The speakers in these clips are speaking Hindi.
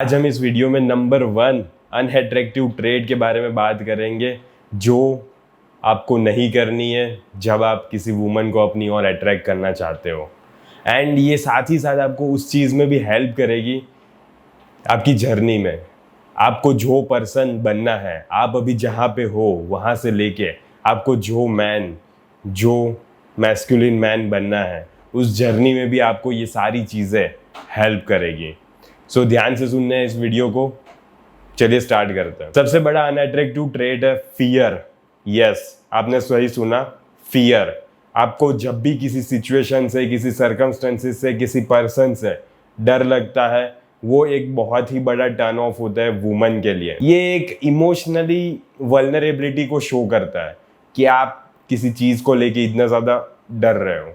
आज हम इस वीडियो में नंबर 1 अनअट्रैक्टिव ट्रेड के बारे में बात करेंगे जो आपको नहीं करनी है जब आप किसी वुमन को अपनी ओर अट्रैक्ट करना चाहते हो। एंड ये साथ ही साथ आपको उस चीज़ में भी हेल्प करेगी आपकी जर्नी में। आपको जो पर्सन बनना है, आप अभी जहाँ पे हो वहाँ से लेके आपको जो मैस्कुलिन मैन बनना है, उस जर्नी में भी आपको ये सारी चीज़ें हेल्प करेगी। सो ध्यान से सुनना है इस वीडियो को। चलिए स्टार्ट करते हैं। सबसे बड़ा अनअट्रैक्टिव ट्रेट है फियर। यस, आपने सही सुना, फियर। आपको जब भी किसी सिचुएशन से, किसी सर्कमस्टेंसेस से, किसी पर्सन से डर लगता है, वो एक बहुत ही बड़ा टर्न ऑफ होता है वुमन के लिए। ये एक इमोशनली वल्नरेबिलिटी को शो करता है कि आप किसी चीज़ को लेके इतना ज़्यादा डर रहे हो,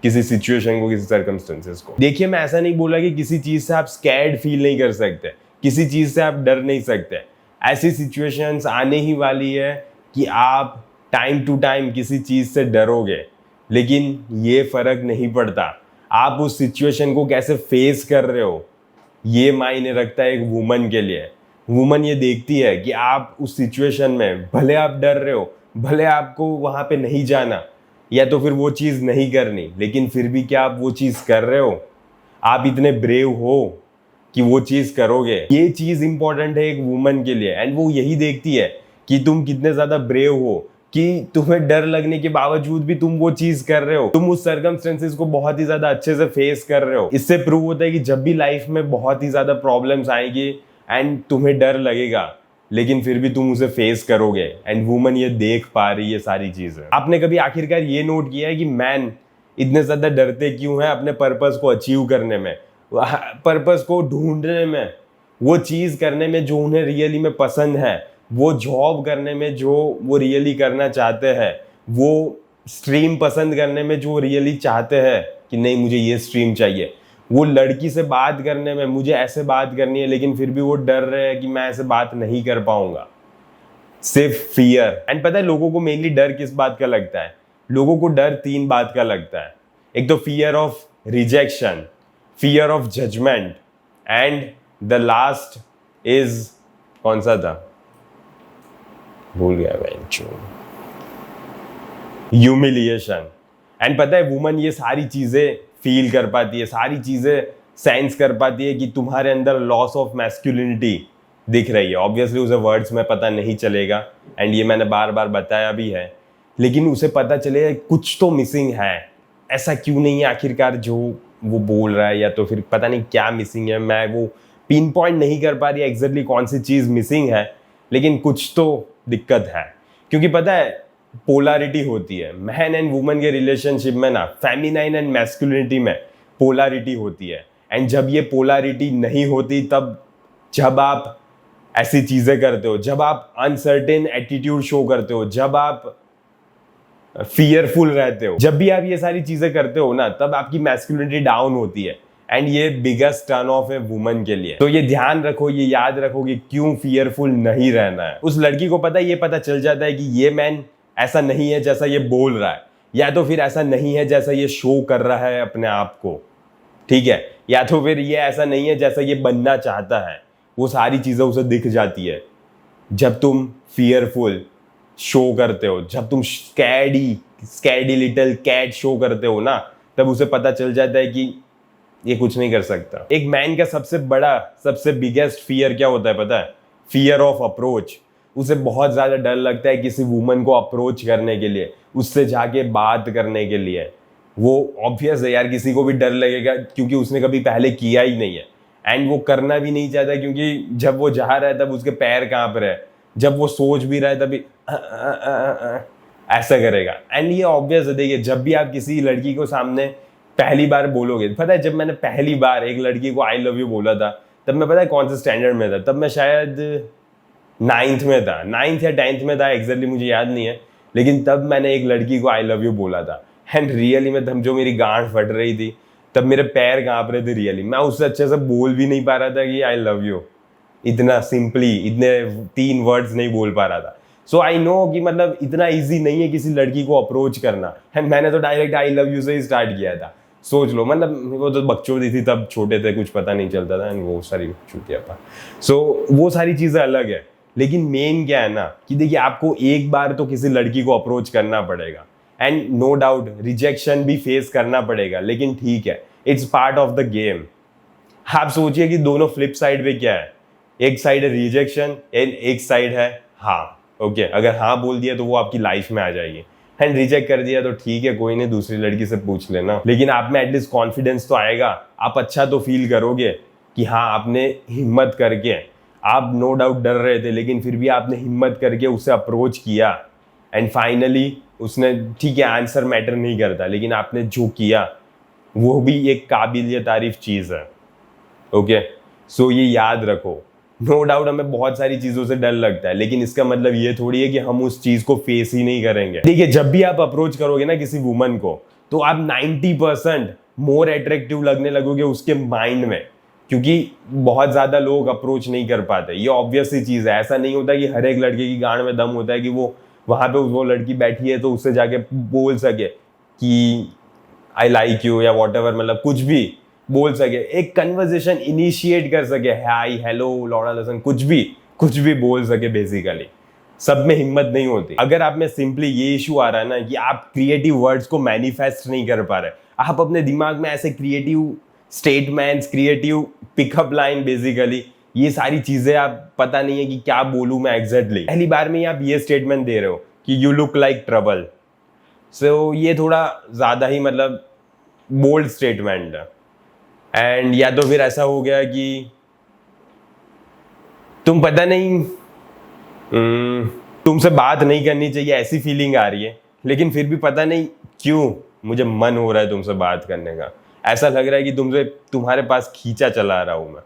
किसी सिचुएशन को, किसी सर्कमस्टेंसेस को। देखिए, मैं ऐसा नहीं बोला कि किसी चीज़ से आप स्कैर्ड फील नहीं कर सकते, किसी चीज़ से आप डर नहीं सकते। ऐसी सिचुएशंस आने ही वाली है कि आप टाइम टू टाइम किसी चीज़ से डरोगे, लेकिन ये फ़र्क नहीं पड़ता आप उस सिचुएशन को कैसे फेस कर रहे हो। ये मायने रखता है एक वुमन के लिए। वुमन ये देखती है कि आप उस सिचुएशन में, भले आप डर रहे हो, भले आपको वहाँ पे नहीं जाना या तो फिर वो चीज़ नहीं करनी, लेकिन फिर भी क्या आप वो चीज़ कर रहे हो? आप इतने ब्रेव हो कि वो चीज़ करोगे। ये चीज़ इंपॉर्टेंट है एक वुमन के लिए। एंड वो यही देखती है कि तुम कितने ज़्यादा ब्रेव हो, कि तुम्हें डर लगने के बावजूद भी तुम वो चीज़ कर रहे हो, तुम उस सर्कमस्टेंसेस को बहुत ही ज़्यादा अच्छे से फेस कर रहे हो। इससे प्रूव होता है कि जब भी लाइफ में बहुत ही ज़्यादा प्रॉब्लम्स आएगी एंड तुम्हें डर लगेगा, लेकिन फिर भी तुम उसे फेस करोगे। एंड वुमन ये देख पा रही है सारी चीजें। आपने कभी आखिरकार ये नोट किया है कि मैन इतने ज्यादा डरते क्यों हैं अपने पर्पस को अचीव करने में, पर्पस को ढूंढने में, वो चीज करने में जो उन्हें रियली में पसंद है, वो जॉब करने में जो वो रियली करना चाहते हैं, वो स्ट्रीम पसंद करने में जो रियली चाहते हैं कि नहीं मुझे ये स्ट्रीम चाहिए, वो लड़की से बात करने में, मुझे ऐसे बात करनी है, लेकिन फिर भी वो डर रहे हैं कि मैं ऐसे बात नहीं कर पाऊंगा। सिर्फ फियर। एंड पता है लोगों को मेनली डर किस बात का लगता है? लोगों को डर 3 बात का लगता है। एक तो fear of rejection, fear of judgement, and the last is कौन सा था, भूल गया मैं, ह्यूमिलिएशन। एंड पता है वुमन ये सारी चीजें फील कर पाती है, सारी चीजें सेंस कर पाती है कि तुम्हारे अंदर लॉस ऑफ मैस्कुलिनिटी दिख रही है। ऑब्वियसली उसे वर्ड्स में पता नहीं चलेगा, एंड ये मैंने बार बार बताया भी है, लेकिन उसे पता चलेगा कुछ तो मिसिंग है। ऐसा क्यों नहीं है आखिरकार जो वो बोल रहा है, या तो फिर पता नहीं क्या मिसिंग है। मैं वो पिन पॉइंट नहीं कर पा रही एग्जैक्टली कौन सी चीज़ मिसिंग है, लेकिन कुछ तो दिक्कत है। क्योंकि पता है पोलैरिटी होती है मैन एंड वुमन के रिलेशनशिप में ना, फेमिनाइन एंड मैस्कुलिनिटी में पोलैरिटी होती है। एंड जब ये पोलैरिटी नहीं होती, तब जब आप ऐसी चीजें करते हो, जब आप अनसर्टेन एटीट्यूड शो करते हो, जब आप फियरफुल रहते हो, जब भी आप ये सारी चीजें करते हो ना, तब आपकी मैस्कुलिनिटी डाउन होती है। एंड ये बिगेस्ट टर्न ऑफ है वुमन के लिए। तो ये ध्यान रखो, ये याद रखो कि क्यों फियरफुल नहीं रहना है। उस लड़की को पता है, ये पता चल जाता है कि ये मैन ऐसा नहीं है जैसा ये बोल रहा है, या तो फिर ऐसा नहीं है जैसा ये शो कर रहा है अपने आप को, ठीक है, या तो फिर ये ऐसा नहीं है जैसा ये बनना चाहता है। वो सारी चीजें उसे दिख जाती है जब तुम फियरफुल शो करते हो, जब तुम स्कैडी लिटिल कैट शो करते हो ना, तब उसे पता चल जाता है कि ये कुछ नहीं कर सकता। एक मैन का सबसे बड़ा, सबसे बिगेस्ट फियर क्या होता है पता है? Fear of approach. उसे बहुत ज़्यादा डर लगता है किसी वुमन को अप्रोच करने के लिए, उससे जाके बात करने के लिए। वो ऑब्वियस है यार, किसी को भी डर लगेगा क्योंकि उसने कभी पहले किया ही नहीं है। एंड वो करना भी नहीं चाहता, क्योंकि जब वो जा रहा है तब उसके पैर कांप रहे हैं, जब वो सोच भी रहा है तभी ऐसा करेगा। एंड ये ऑब्वियस है। देखिए, जब भी आप किसी लड़की को सामने पहली बार बोलोगे, पता है जब मैंने पहली बार एक लड़की को आई लव यू बोला था, तब मैं पता है कौन से स्टैंडर्ड में था? तब मैं शायद 9th में था, 9th या 10th में था, एग्जैक्टली मुझे याद नहीं है, लेकिन तब मैंने एक लड़की को आई लव यू बोला था। एंड रियली में तब जो मेरी गांठ फट रही थी, तब मेरे पैर कांप रहे थे रियली। मैं उससे अच्छे से बोल भी नहीं पा रहा था कि आई लव यू, इतना सिंपली, इतने 3 वर्ड्स नहीं बोल पा रहा था। सो आई नो कि मतलब इतना ईजी नहीं है किसी लड़की को अप्रोच करना। एंड मैंने तो डायरेक्ट आई लव यू से ही स्टार्ट किया था। सोच लो, मतलब वो तो बकचोदी थी, तब छोटे थे, कुछ पता नहीं चलता था, वो सारी चूतिया था। सो वो सारी चीज़ें अलग है। लेकिन मेन क्या है ना कि देखिए, आपको एक बार तो किसी लड़की को अप्रोच करना पड़ेगा, एंड नो डाउट रिजेक्शन भी फेस करना पड़ेगा, लेकिन ठीक है, it's part of the game. आप सोचिए कि दोनों फ्लिप साइड पे क्या है, एक साइड है रिजेक्शन एंड एक साइड है हाँ। ओके, अगर हाँ बोल दिया तो वो आपकी लाइफ में आ जाएगी, एंड रिजेक्ट कर दिया तो ठीक है, कोई नहीं, दूसरी लड़की से पूछ लेना। लेकिन आप में एटलीस्ट कॉन्फिडेंस तो आएगा, आप अच्छा तो फील करोगे कि हाँ, आपने हिम्मत करके, आप नो डाउट डर रहे थे लेकिन फिर भी आपने हिम्मत करके उसे अप्रोच किया, एंड फाइनली उसने, ठीक है आंसर मैटर नहीं करता, लेकिन आपने जो किया वो भी एक काबिलियत तारीफ चीज़ है। ओके, सो ये याद रखो। नो डाउट हमें बहुत सारी चीज़ों से डर लगता है, लेकिन इसका मतलब ये थोड़ी है कि हम उस चीज़ को फेस ही नहीं करेंगे। देखिए, जब भी आप अप्रोच करोगे ना किसी वुमन को, तो आप 90% मोर अट्रैक्टिव लगने लगोगे उसके माइंड में, क्योंकि बहुत ज़्यादा लोग अप्रोच नहीं कर पाते। ये ऑब्वियस सी चीज़ है, ऐसा नहीं होता कि हर एक लड़के की गांड में दम होता है कि वो वहाँ पे वो लड़की बैठी है तो उससे जाके बोल सके कि आई लाइक यू या वॉट एवर, मतलब कुछ भी बोल सके, एक कन्वर्सेशन इनिशिएट कर सके, हाय हेलो लौड़ा लसन, कुछ भी बोल सके। बेसिकली सब में हिम्मत नहीं होती। अगर आप में सिंपली ये इशू आ रहा है ना कि आप क्रिएटिव वर्ड्स को मैनिफेस्ट नहीं कर पा रहे, आप अपने दिमाग में ऐसे creative statements, creative pickup line, basically ये सारी चीजें, आप पता नहीं है कि क्या बोलूं मैं एग्जैक्टली, पहली बार में ही आप ये स्टेटमेंट दे रहे हो कि यू लुक लाइक ट्रबल। सो ये थोड़ा ज्यादा ही मतलब बोल्ड स्टेटमेंट है। एंड या तो फिर ऐसा हो गया कि तुम पता नहीं तुमसे बात नहीं करनी चाहिए, ऐसी फीलिंग आ रही है, लेकिन फिर भी पता नहीं क्यों मुझे मन हो रहा है तुमसे बात करने का, ऐसा लग रहा है कि तुमसे तुम्हारे पास खींचा चला रहा हूं मैं,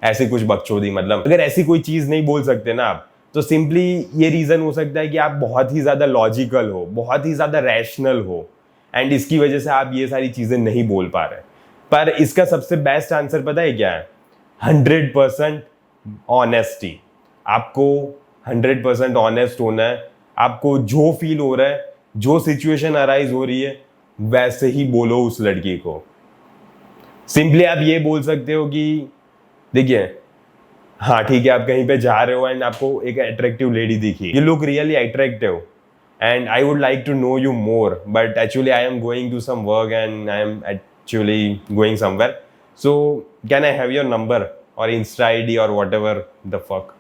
ऐसी कुछ बकचोदी। मतलब अगर ऐसी कोई चीज नहीं बोल सकते ना आप, तो सिंपली ये रीजन हो सकता है कि आप बहुत ही ज्यादा लॉजिकल हो, बहुत ही ज्यादा रैशनल हो, एंड इसकी वजह से आप ये सारी चीजें नहीं बोल पा रहे। पर इसका सबसे बेस्ट आंसर पता है क्या है? 100% ऑनेस्टी। आपको 100% ऑनेस्ट होना है। आपको जो फील हो रहा है, जो सिचुएशन अराइज हो रही है, वैसे ही बोलो उस लड़की को। सिंपली आप ये बोल सकते हो कि देखिए, हाँ ठीक है, आप कहीं पे जा रहे हो एंड आपको एक अट्रैक्टिव लेडी दिखी, you look really attractive and I would like to know you more, but actually I am going to some work and I am actually going somewhere, so can I have your number or Insta ID or whatever the fuck।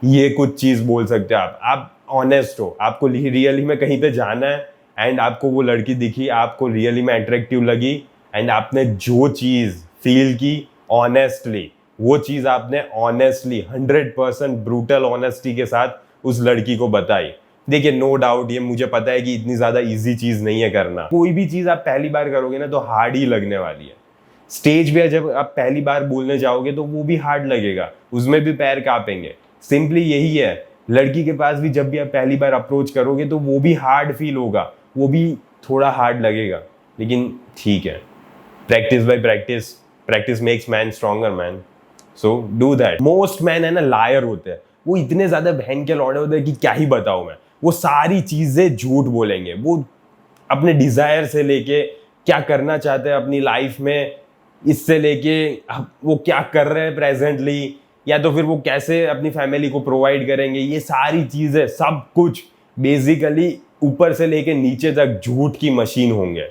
ये कुछ चीज बोल सकते हो आप ऑनेस्ट हो, आपको रियली में कहीं पे जाना है एंड आपको वो लड़की दिखी, आपको रियली में अट्रैक्टिव लगी, एंड आपने जो चीज फील की ऑनेस्टली, वो चीज आपने ऑनेस्टली 100% ब्रूटल ऑनेस्टी के साथ उस लड़की को बताई। देखिए, नो डाउट ये मुझे पता है कि इतनी ज्यादा इजी चीज नहीं है करना। कोई भी चीज आप पहली बार करोगे ना तो हार्ड ही लगने वाली है। स्टेज पे जब आप पहली बार बोलने जाओगे तो वो भी हार्ड लगेगा, उसमें भी पैर कांपेंगे। सिंपली यही है, लड़की के पास भी जब भी आप पहली बार अप्रोच करोगे तो वो भी हार्ड फील होगा, वो भी थोड़ा हार्ड लगेगा, लेकिन ठीक है, practice by practice, practice makes man stronger man, so do that. Most man है ना लायर होते हैं, वो इतने ज्यादा बहन के लौड़े होते हैं कि क्या ही बताऊं मैं। वो सारी चीजें झूठ बोलेंगे, वो अपने डिजायर से लेके क्या करना चाहते हैं अपनी लाइफ में, इससे लेके वो क्या कर रहे हैं प्रेजेंटली, या तो फिर वो कैसे अपनी फैमिली को प्रोवाइड करेंगे, ये सारी चीजें सब कुछ बेसिकली ऊपर से लेके नीचे तक झूठ की मशीन होंगे।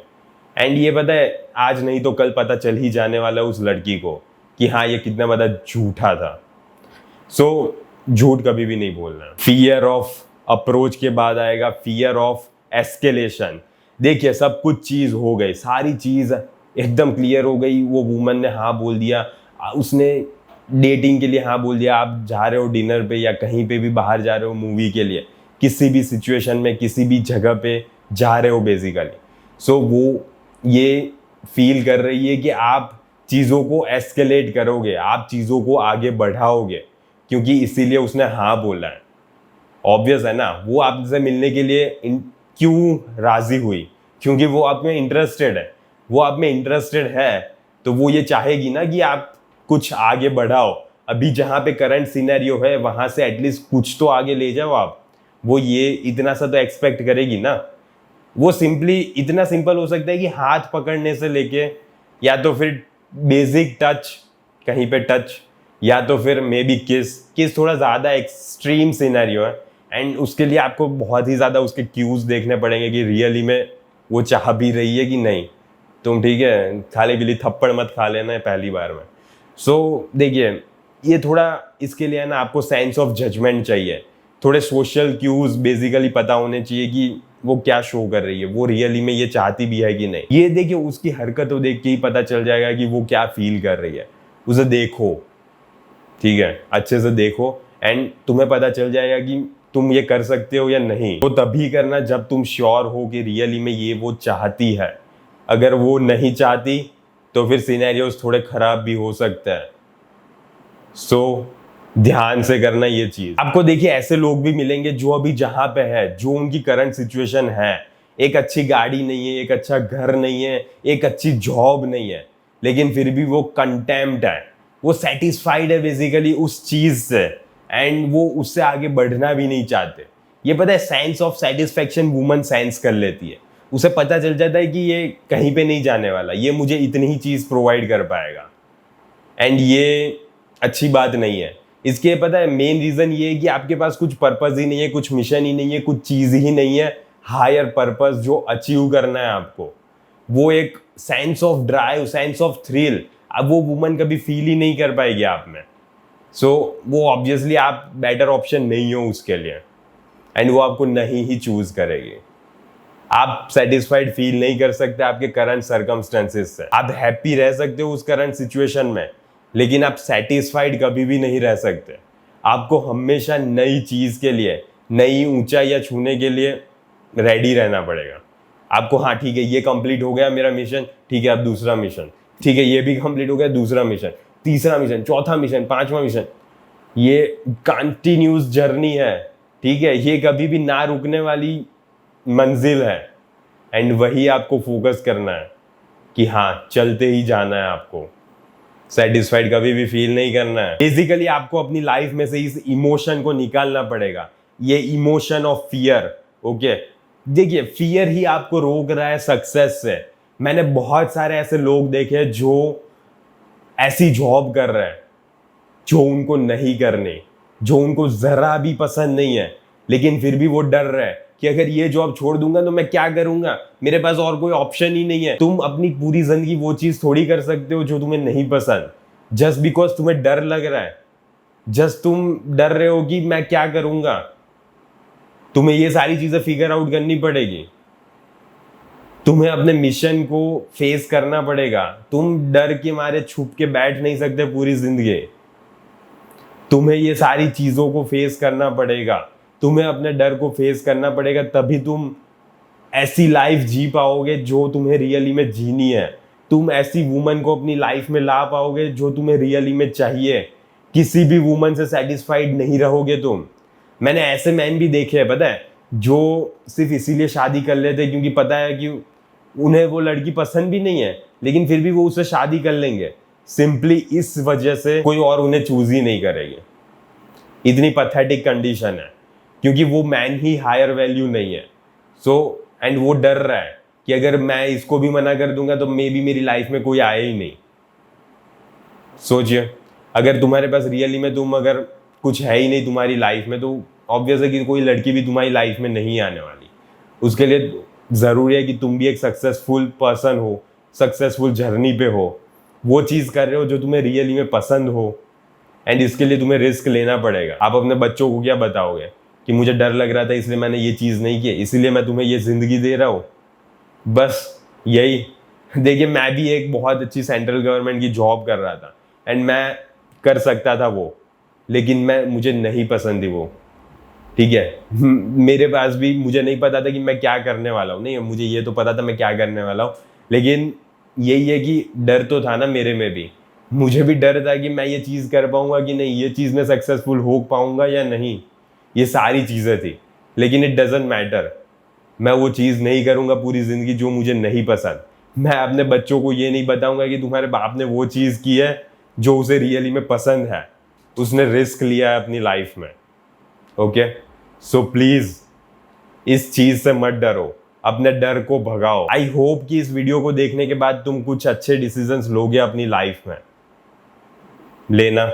एंड ये पता है, आज नहीं तो कल पता चल ही जाने वाला है उस लड़की को कि हाँ ये कितना बड़ा झूठा था। सो झूठ कभी भी नहीं बोलना। फियर ऑफ अप्रोच के बाद आएगा फियर ऑफ एस्केलेशन। देखिए, सब कुछ चीज हो गई, सारी चीज एकदम क्लियर हो गई, वो वुमन ने हाँ बोल दिया, उसने डेटिंग के लिए हाँ बोल दिया, आप जा रहे हो डिनर पे या कहीं पे भी बाहर जा रहे हो मूवी के लिए, किसी भी सिचुएशन में किसी भी जगह पे जा रहे हो बेसिकली। सो वो ये फील कर रही है कि आप चीज़ों को एस्केलेट करोगे, आप चीज़ों को आगे बढ़ाओगे, क्योंकि इसीलिए उसने हाँ बोला है। ऑब्वियस है ना, वो आपसे मिलने के लिए क्यों राजी हुई? क्योंकि वो आप में इंटरेस्टेड है, वो आप में इंटरेस्टेड है, तो वो ये चाहेगी ना कि आप कुछ आगे बढ़ाओ। अभी जहाँ पे करंट सिनेरियो है वहाँ से एटलीस्ट कुछ तो आगे ले जाओ आप, वो ये इतना सा तो एक्सपेक्ट करेगी ना। वो सिंपली इतना सिंपल हो सकता है कि हाथ पकड़ने से लेके, या तो फिर बेसिक टच, कहीं पे टच, या तो फिर मे बी किस। किस थोड़ा ज़्यादा एक्सट्रीम सिनेरियो है, एंड उसके लिए आपको बहुत ही ज़्यादा उसके क्यूज देखने पड़ेंगे कि रियली में वो चाह भी रही है कि नहीं। तुम ठीक है खाली पीली थप्पड़ मत खा लेना है पहली बार में। सो देखिए, ये थोड़ा इसके लिए है ना, आपको सेंस ऑफ जजमेंट चाहिए, थोड़े सोशल क्यूज बेसिकली पता होने चाहिए कि वो क्या शो कर रही है, वो रियली में ये चाहती भी है कि नहीं। ये देखिए उसकी हरकतों देख के ही पता चल जाएगा कि वो क्या फील कर रही है। उसे देखो, ठीक है, अच्छे से देखो, एंड तुम्हें पता चल जाएगा कि तुम ये कर सकते हो या नहीं। तो तभी करना जब तुम श्योर हो कि रियली में ये वो चाहती है। अगर वो नहीं चाहती तो फिर सिनेरियोस थोड़े खराब भी हो सकते हैं। सो ध्यान से करना ये चीज। आपको देखिए ऐसे लोग भी मिलेंगे जो अभी जहां पे है, जो उनकी करंट सिचुएशन है, एक अच्छी गाड़ी नहीं है, एक अच्छा घर नहीं है, एक अच्छी जॉब नहीं है, लेकिन फिर भी वो कंटेम्प्ट है, वो सेटिस्फाइड है बेसिकली उस चीज से, एंड वो उससे आगे बढ़ना भी नहीं चाहते। ये पता है sense of satisfaction woman sense कर लेती है। उसे पता चल जाता है कि ये कहीं पे नहीं जाने वाला, ये मुझे इतनी ही चीज प्रोवाइड कर पाएगा, एंड ये अच्छी बात नहीं है। इसके पता है मेन रीजन ये है कि आपके पास कुछ पर्पस ही नहीं है, कुछ मिशन ही नहीं है, कुछ चीज ही नहीं है हायर पर्पस जो अचीव करना है आपको। वो एक sense of drive, sense of thrill, अब वो वुमन कभी फील ही नहीं कर पाएगी आप में। सो वो ऑब्वियसली आप बेटर ऑप्शन नहीं हो उसके लिए, एंड वो आपको नहीं ही चूज करेगी। आप सेटिस्फाइड फील नहीं कर सकते आपके करंट सर्कमस्टेंसेस से। आप हैप्पी रह सकते हो उस करंट सिचुएशन में, लेकिन आप सेटिस्फाइड कभी भी नहीं रह सकते। आपको हमेशा नई चीज के लिए, नई ऊंचाइयां छूने के लिए रेडी रहना पड़ेगा। आपको हाँ ठीक है ये कंप्लीट हो गया मेरा मिशन, ठीक है अब दूसरा मिशन, ठीक है ये भी कंप्लीट हो गया दूसरा मिशन, तीसरा मिशन, चौथा मिशन, पांचवा मिशन। ये कंटिन्यूस जर्नी है, ठीक है, ये कभी भी ना रुकने वाली मंजिल है, एंड वही आपको फोकस करना है कि हाँ चलते ही जाना है। आपको सेटिस्फाइड कभी भी फील नहीं करना है। बेसिकली आपको अपनी लाइफ में से इस इमोशन को निकालना पड़ेगा, ये इमोशन ऑफ फियर। ओके, देखिए फियर ही आपको रोक रहा है सक्सेस से। मैंने बहुत सारे ऐसे लोग देखे जो ऐसी जॉब कर रहे हैं जो उनको नहीं करनी, जो उनको जरा भी पसंद नहीं है, लेकिन फिर भी वो डर रहे हैं कि अगर ये जॉब छोड़ दूंगा तो मैं क्या करूंगा, मेरे पास और कोई ऑप्शन ही नहीं है। तुम अपनी पूरी जिंदगी वो चीज थोड़ी कर सकते हो जो तुम्हें नहीं पसंद, जस्ट बिकॉज तुम्हें डर लग रहा है, जस्ट तुम डर रहे हो कि मैं क्या करूंगा। तुम्हें ये सारी चीजें फिगर आउट करनी पड़ेगी, तुम्हें अपने मिशन को फेस करना पड़ेगा। तुम डर के मारे छुप के बैठ नहीं सकते पूरी जिंदगी, तुम्हें ये सारी चीजों को फेस करना पड़ेगा, तुम्हें अपने डर को फेस करना पड़ेगा, तभी तुम ऐसी लाइफ जी पाओगे जो तुम्हें रियली में जीनी है। तुम ऐसी वुमन को अपनी लाइफ में ला पाओगे जो तुम्हें रियली में चाहिए। किसी भी वुमन से सेटिस्फाइड नहीं रहोगे तुम। मैंने ऐसे मैन भी देखे हैं पता है, जो सिर्फ इसीलिए शादी कर लेते क्योंकि पता है कि उन्हें वो लड़की पसंद भी नहीं है, लेकिन फिर भी वो उससे शादी कर लेंगे सिंपली इस वजह से कोई और उन्हें चूज ही नहीं करेगी। इतनी पैथेटिक कंडीशन है, क्योंकि वो मैन ही हायर वैल्यू नहीं है। सो एंड वो डर रहा है कि अगर मैं इसको भी मना कर दूंगा तो मे बी मेरी लाइफ में कोई आए ही नहीं। सोचिए, अगर तुम्हारे पास रियली में तुम अगर कुछ है ही नहीं तुम्हारी लाइफ में, तो ऑब्वियस है कि कोई लड़की भी तुम्हारी लाइफ में नहीं आने वाली। उसके लिए ज़रूरी है कि तुम भी एक सक्सेसफुल पर्सन हो, सक्सेसफुल जर्नी पे हो, वो चीज़ कर रहे हो जो तुम्हें रियली में पसंद हो, एंड इसके लिए तुम्हें रिस्क लेना पड़ेगा। आप अपने बच्चों को क्या बताओगे कि मुझे डर लग रहा था इसलिए मैंने ये चीज़ नहीं की, इसीलिए मैं तुम्हें ये ज़िंदगी दे रहा हूँ, बस यही। देखिए मैं भी एक बहुत अच्छी सेंट्रल गवर्नमेंट की जॉब कर रहा था, एंड मैं कर सकता था वो, लेकिन मुझे नहीं पसंद थी वो, ठीक है। मेरे पास भी मुझे नहीं पता था कि मैं क्या करने वाला हूँ, नहीं मुझे ये तो पता था मैं क्या करने वाला हूँ, लेकिन यही है कि डर तो था ना मेरे में भी। मुझे भी डर था कि मैं ये चीज़ कर पाऊंगा कि नहीं, ये चीज़ में सक्सेसफुल हो पाऊंगा या नहीं, ये सारी चीज़ें थी। लेकिन इट डजेंट मैटर, मैं वो चीज़ नहीं करूंगा पूरी ज़िंदगी जो मुझे नहीं पसंद। मैं अपने बच्चों को ये नहीं बताऊंगा कि तुम्हारे बाप ने वो चीज़ की है जो उसे रियली में पसंद है, उसने रिस्क लिया है अपनी लाइफ में। ओके, सो प्लीज़ इस चीज़ से मत डरो। अपने डर को भगाओ। आई होप कि इस वीडियो को देखने के बाद तुम कुछ अच्छे डिसीजंस लोगे अपनी लाइफ में लेना।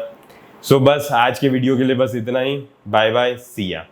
सो बस आज के वीडियो के लिए बस इतना ही। बाय बाय, सी या।